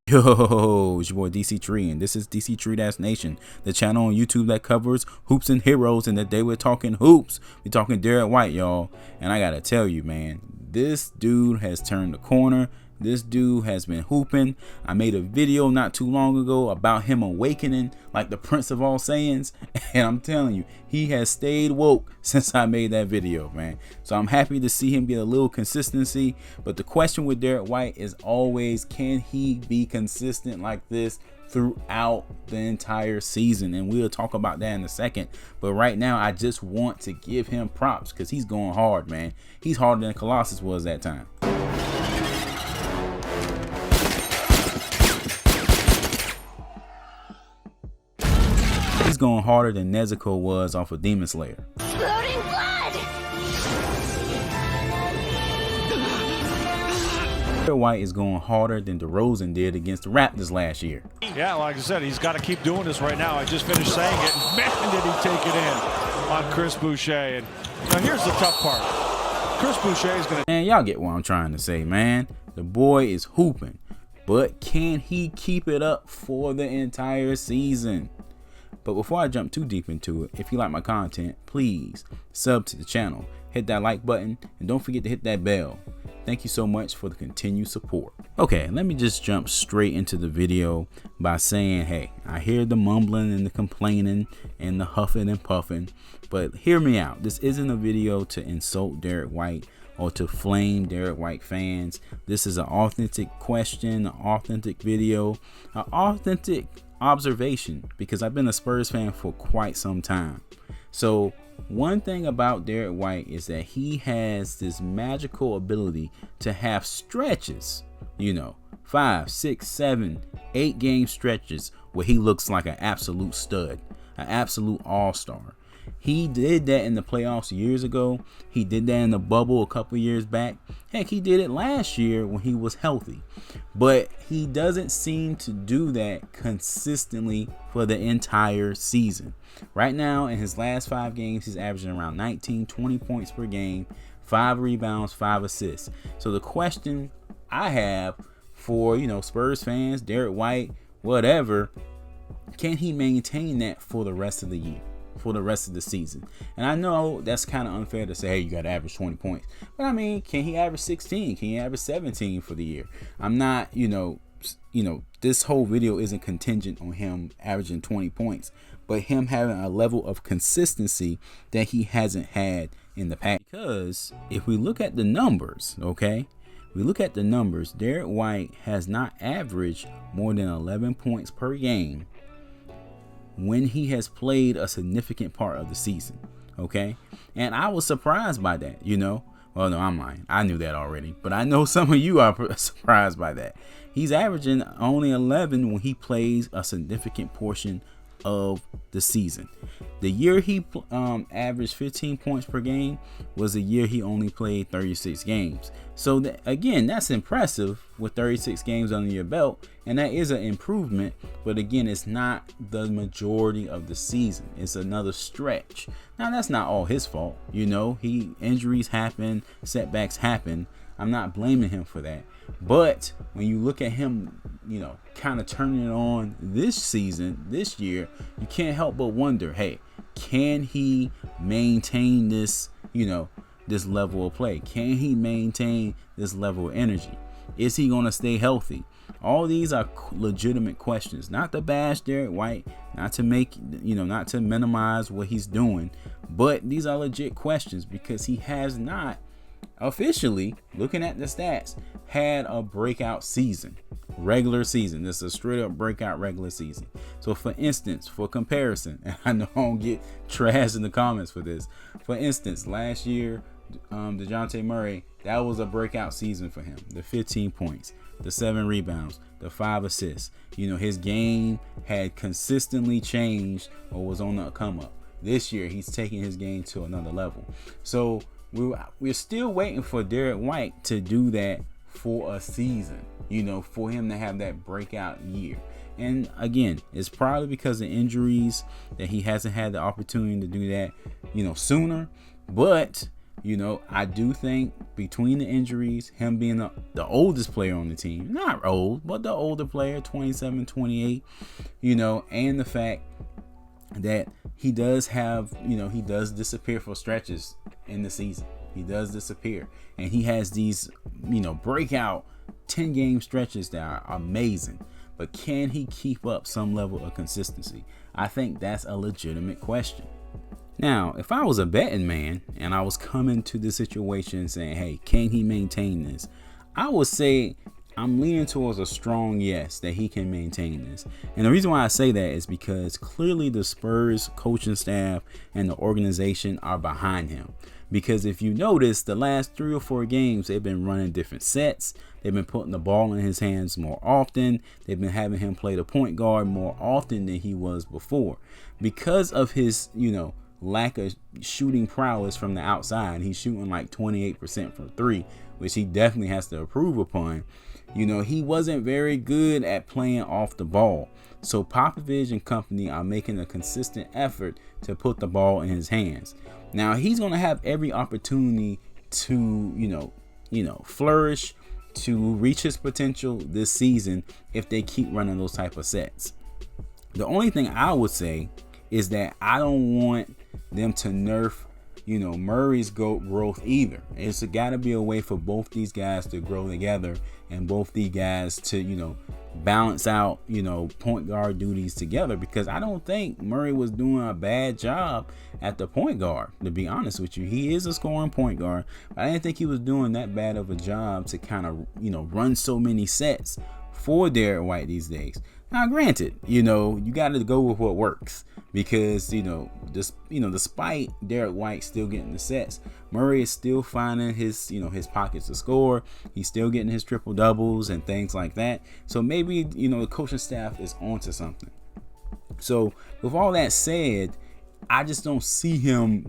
Yo, it's your boy Dctree, and this is Dctree-Nation, the channel on YouTube that covers hoops and heroes. And today we're talking hoops. We're talking Derek White, y'all. And I gotta tell you, man, this dude has turned the corner. This dude has been hooping. I made a video not too long ago about him awakening like the Prince of all Saiyans, and I'm telling you, he has stayed woke since I made that video, man. So I'm happy to see him get a little consistency. But the question with Derek White is always, can he be consistent like this throughout the entire season? And we'll talk about that in a second. But right now, I just want to give him props because he's going hard, man. He's harder than Colossus was that time. He's going harder than Nezuko was off of Demon Slayer. Floating blood! Derek White is going harder than DeRozan did against the Raptors last year. Yeah, like I said, he's got to keep doing this right now. I just finished saying it, and man, did he take it in on Chris Boucher. And now here's the tough part. Chris Boucher is going to... Man, y'all get what I'm trying to say, man. The boy is hooping, but can he keep it up for the entire season? But before I jump too deep into it, if you like my content, please sub to the channel, hit that like button, and don't forget to hit that bell. Thank you so much for the continued support. Okay, let me just jump straight into the video by saying, hey, I hear the mumbling and the complaining and the huffing and puffing, but hear me out. This isn't a video to insult Derek White or to flame Derek White fans. This is an authentic question, an authentic video, an authentic observation, because I've been a Spurs fan for quite some time. So one thing about Derek White is that he has this magical ability to have stretches, 5, 6, 7, 8 game stretches where he looks like an absolute stud, an absolute all-star. He did that in the playoffs years ago. He did that in the bubble a couple years back. Heck, he did it last year when he was healthy. But he doesn't seem to do that consistently for the entire season. Right now, in his last 5 games, he's averaging around 19, 20 points per game, 5 rebounds, 5 assists. So the question I have for, Spurs fans, Derek White, whatever, can he maintain that for the rest of the year? For the rest of the season? And I know that's kind of unfair to say, hey, you got to average 20 points, but I mean, can he average 16? Can he average 17 for the year? I'm not, this whole video isn't contingent on him averaging 20 points, but him having a level of consistency that he hasn't had in the past. Because if we look at the numbers, Derek White has not averaged more than 11 points per game when he has played a significant part of the season. Okay, and I was surprised by that. Well, no, I'm lying, I knew that already, but I know some of you are surprised by that. He's averaging only 11 when he plays a significant portion of the season. The year he averaged 15 points per game was the year he only played 36 games. So again, that's impressive with 36 games under your belt, and that is an improvement. But again, it's not the majority of the season. It's another stretch. Now, that's not all his fault. Injuries happen, setbacks happen. I'm not blaming him for that. But when you look at him, kind of turning it on this season, this year, you can't help but wonder, hey, can he maintain this, this level of play? Can he maintain this level of energy? Is he going to stay healthy? All these are legitimate questions, not to bash Derek White, not to make, not to minimize what he's doing, but these are legit questions because he has not officially, looking at the stats, had a breakout season, regular season. This is a straight up breakout regular season. So for instance, for comparison, and I know I don't get trash in the comments for this, for instance, last year, DeJounte Murray, that was a breakout season for him. The 15 points, the 7 rebounds, the 5 assists. His game had consistently changed or was on the come up. This year, he's taking his game to another level. So we're still waiting for Derek White to do that for a season, for him to have that breakout year. And again, it's probably because of injuries that he hasn't had the opportunity to do that, sooner. But I do think between the injuries, him being the oldest player on the team, not old, but the older player, 27, 28, and the fact that he does have, he does disappear for stretches in the season. He does disappear. And he has these, breakout 10-game stretches that are amazing. But can he keep up some level of consistency? I think that's a legitimate question. Now, if I was a betting man and I was coming to the situation saying, hey, can he maintain this? I would say I'm leaning towards a strong yes that he can maintain this. And the reason why I say that is because clearly the Spurs coaching staff and the organization are behind him. Because if you notice, the last 3 or 4 games, they've been running different sets. They've been putting the ball in his hands more often. They've been having him play the point guard more often than he was before. Because of his, lack of shooting prowess from the outside, he's shooting like 28% from 3, which he definitely has to improve upon. He wasn't very good at playing off the ball. So Popovich and company are making a consistent effort to put the ball in his hands. Now he's going to have every opportunity to, flourish, to reach his potential this season if they keep running those type of sets. The only thing I would say is that I don't want them to nerf, Murray's growth either. It's got to be a way for both these guys to grow together and both these guys to, balance out, point guard duties together, because I don't think Murray was doing a bad job at the point guard, to be honest with you. He is a scoring point guard, but I didn't think he was doing that bad of a job to kind of, run so many sets for Derek White these days. Now, granted, you got to go with what works, because, despite Derek White still getting the sets, Murray is still finding his, his pockets to score. He's still getting his triple doubles and things like that. So maybe, the coaching staff is onto something. So with all that said, I just don't see him,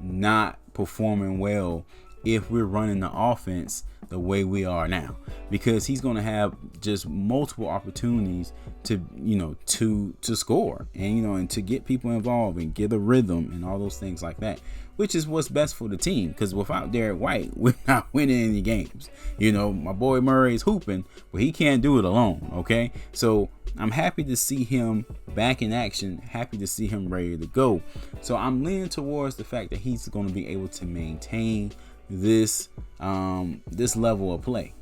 not performing well if we're running the offense the way we are now, because he's going to have just multiple opportunities to to score and and to get people involved and get a rhythm and all those things like that, which is what's best for the team, because without Derek White, we're not winning any games. My boy Murray is hooping, but he can't do it alone. Okay, so I'm happy to see him back in action, happy to see him ready to go. So I'm leaning towards the fact that he's going to be able to maintain this level of play.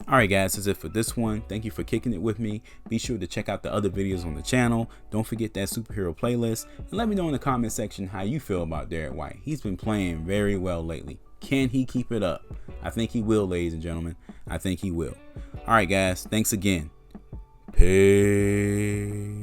All right, guys, that's it for this one. Thank you for kicking it with me. Be sure to check out the other videos on the channel. Don't forget that superhero playlist, and let me know in the comment section how you feel about Derek White. He's been playing very well lately. Can he keep it up? I think he will, ladies and gentlemen. I think he will. All right, guys, thanks again. Peace.